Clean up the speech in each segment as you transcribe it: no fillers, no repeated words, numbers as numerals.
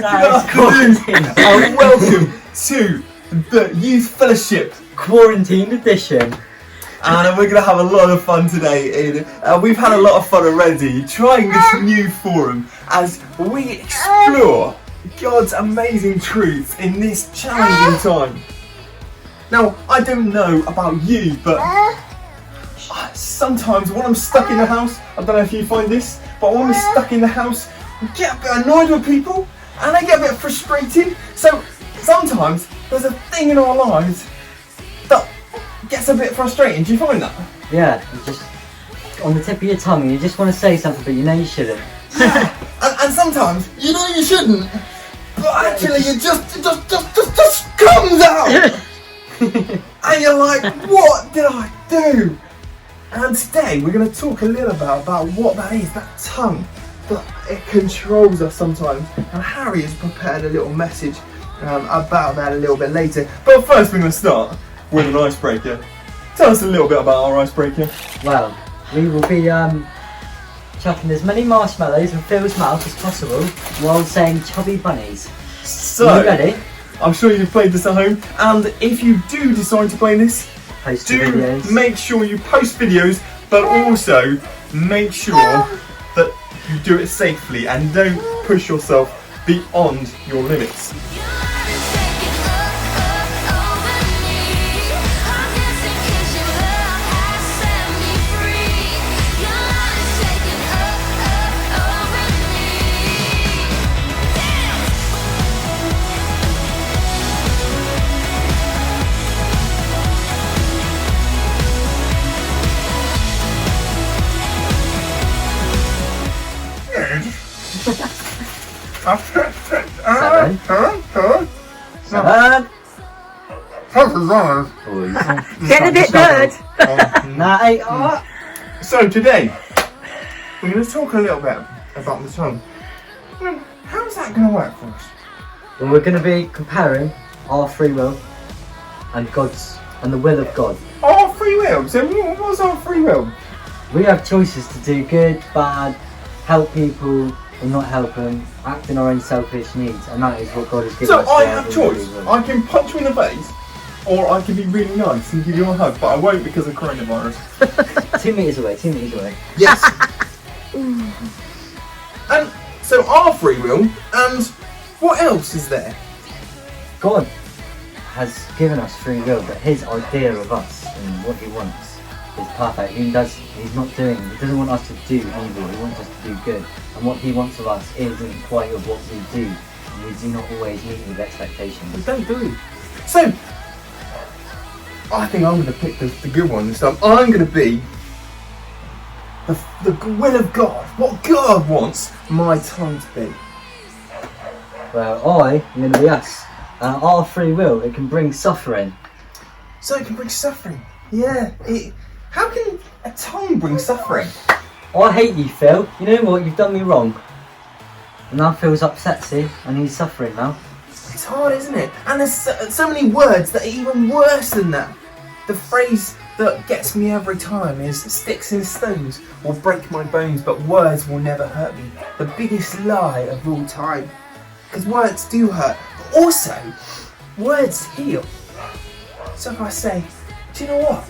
afternoon and welcome to the Youth Fellowship Quarantine Edition. And we're going to have a lot of fun today. We've had a lot of fun already trying this new forum as we explore God's amazing truths in this challenging time. Now, I don't know about you, but sometimes when I'm stuck in the house, I don't know if you find this, but when we're stuck in the house, we get a bit annoyed with people and I get a bit frustrated. So sometimes there's a thing in our lives that gets a bit frustrating. Do you find that? Yeah, you just on the tip of your tongue, you just want to say something, but you know you shouldn't. Yeah. and sometimes you know you shouldn't, but actually it just comes out. And you're like, what did I do? And today we're going to talk a little about what that is, that tongue, that it controls us sometimes. And Harry has prepared a little message about that a little bit later. But first we're going to start with an icebreaker. Tell us a little bit about our icebreaker. Well, we will be chucking as many marshmallows in Phil's mouth as possible while saying chubby bunnies. So, are you ready? I'm sure you've played this at home, and if you do decide to play this, Post videos. Make sure you post videos, but also make sure that you do it safely and don't push yourself beyond your limits. Seven. Get a bit good. So today, we're going to talk a little bit about the tongue. How's that going to work for us? Well, we're going to be comparing our free will and God's and the will of God. Our free will? So what's our free will? We have choices to do good, bad, help people, or not help them, act in our own selfish needs, and that is what God has given us. So I have choice. I can punch you in the face, or I can be really nice and give you a hug, but I won't because of coronavirus. 2 meters away, 2 meters away. Yes. And so our free will, and what else is there? God has given us free will, but His idea of us and what He wants is perfect. He doesn't want us to do evil, He wants us to do good. And what He wants of us isn't quite of what we do. And we do not always meet His expectations. We don't do it. So, I think I'm going to pick the good one this time. I'm going to be the will of God. What God wants my tongue to be. Well, I'm going to be us. Our free will, it can bring suffering. So it can bring suffering. Yeah. How can a tongue bring suffering? I hate you, Phil. You know what? You've done me wrong. And now Phil's upset, see? And he's suffering now. It's hard, isn't it? And there's so many words that are even worse than that. The phrase that gets me every time is sticks and stones will break my bones, but words will never hurt me. The biggest lie of all time. Because words do hurt. But also, words heal. So if I say, do you know what?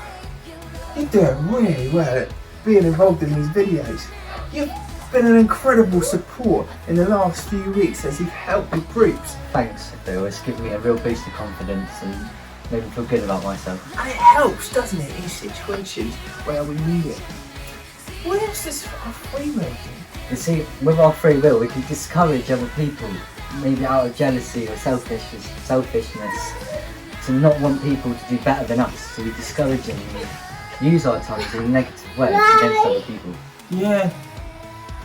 You're doing really well at being involved in these videos. You've been an incredible support in the last few weeks as you've helped with groups. Thanks, Phil. It's given me a real boost of confidence and made me feel good about myself. And it helps, doesn't it, in situations where we need it. What else does our free will do? You see, with our free will, we can discourage other people, maybe out of jealousy or selfishness, to not want people to do better than us. So we discourage them and we use our tongues in negative ways against other people. Yeah.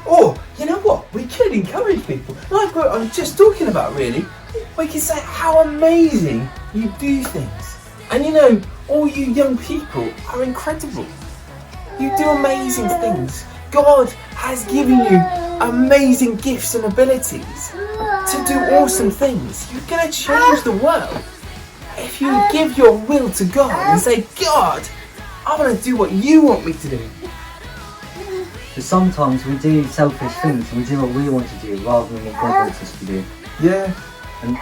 Or, you know what? We could encourage people. Like what I was just talking about, really. We could say how amazing you do things. And you know, all you young people are incredible. You do amazing things. God has given you amazing gifts and abilities to do awesome things. You're going to change the world. If you give your will to God and say, God, I want to do what you want me to do. But sometimes we do selfish things and we do what we want to do rather than what God wants us to do. Yeah. And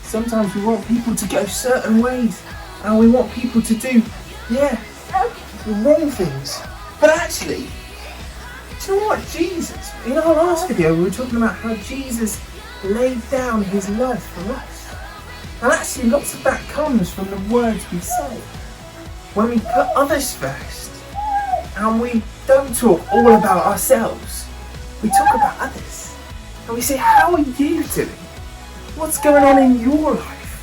Sometimes we want people to go certain ways, and we want people to do, the wrong things. But actually, do you know what? Jesus, in our last video, we were talking about how Jesus laid down his life for us. And actually, lots of that comes from the words we say. When we put others first, and we don't talk all about ourselves, we talk about others. And we say, how are you doing? What's going on in your life?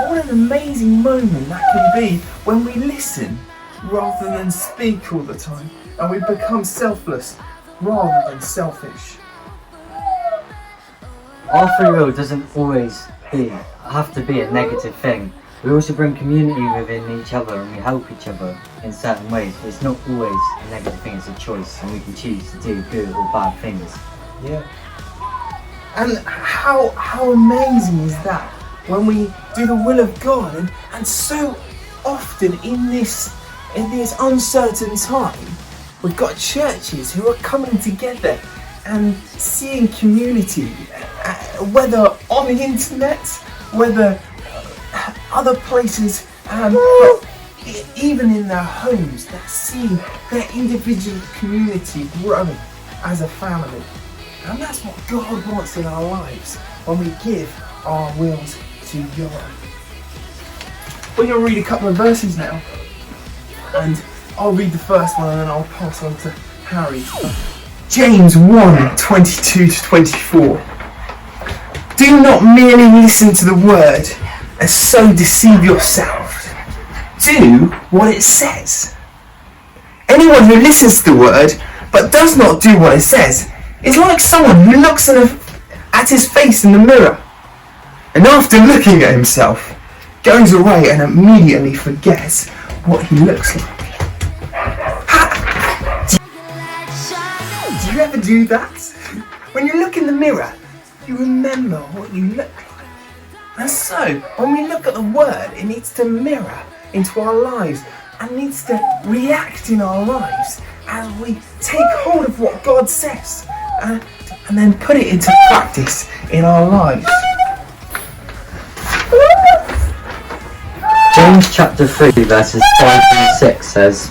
What an amazing moment that can be when we listen rather than speak all the time, and we become selfless rather than selfish. our free will doesn't always have to be a negative thing. We also bring community within each other, and we help each other in certain ways. But it's not always a negative thing, it's a choice, and we can choose to do good or bad things. Yeah. And how amazing is that when we do the will of God, and so often in this uncertain time, we've got churches who are coming together and seeing community, whether on the internet, whether other places, but even in their homes, they're seeing their individual community growing as a family. And that's what God wants in our lives when we give our wills to God. We're going to read a couple of verses now, and I'll read the first one and then I'll pass on to Harry. James 1:22-24. Do not merely listen to the word and so deceive yourselves. Do what it says. Anyone who listens to the word but does not do what it says is like someone who looks at his face in the mirror, and after looking at himself, goes away and immediately forgets what he looks like. Do you ever do that? When you look in the mirror, you remember what you look like. And so, when we look at the word, it needs to mirror into our lives and needs to react in our lives as we take hold of what God says and then put it into practice in our lives. James chapter 3 verses 5 and 6 says,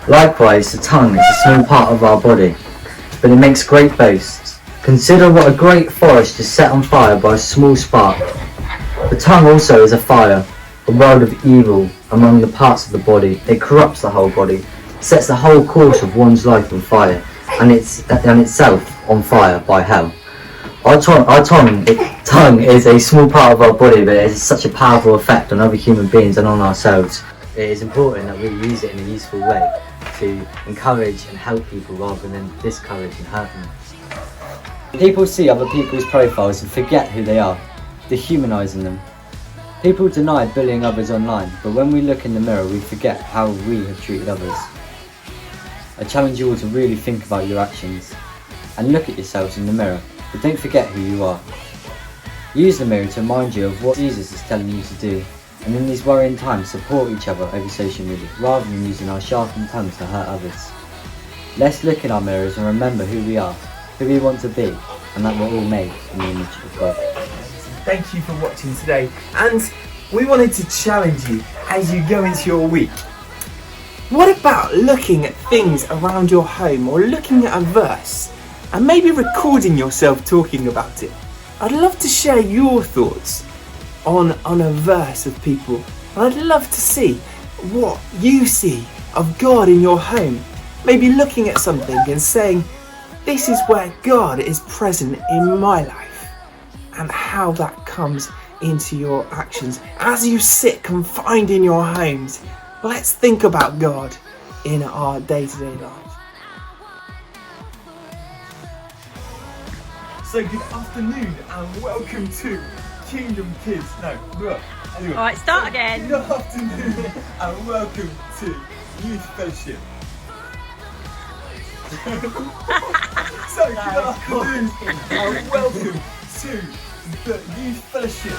likewise the tongue is a small part of our body, but it makes great boasts. Consider what a great forest is set on fire by a small spark. The tongue also is a fire, a world of evil among the parts of the body. It corrupts the whole body, sets the whole course of one's life on fire, and itself on fire by hell. Our tongue is a small part of our body, but it has such a powerful effect on other human beings and on ourselves. It is important that we use it in a useful way to encourage and help people rather than discourage and hurt them. People see other people's profiles and forget who they are, dehumanising them. People deny bullying others online, but when we look in the mirror we forget how we have treated others. I challenge you all to really think about your actions and look at yourselves in the mirror, but don't forget who you are. Use the mirror to remind you of what Jesus is telling you to do, and in these worrying times support each other over social media rather than using our sharpened tongues to hurt others. Let's look in our mirrors and remember who we are, who we want to be, and that we're all made in the image of God. Thank you for watching today, and we wanted to challenge you as you go into your week. What about looking at things around your home, or looking at a verse and maybe recording yourself talking about it? I'd love to share your thoughts on a verse with people, and I'd love to see what you see of God in your home. Maybe looking at something and saying, this is where God is present in my life, and how that comes into your actions. As you sit confined in your homes, let's think about God in our day-to-day lives. So good afternoon and welcome to Kingdom Kids. Anyway. Alright, start again. Good afternoon and welcome to Youth Fellowship. So good afternoon and welcome to the Youth Fellowship.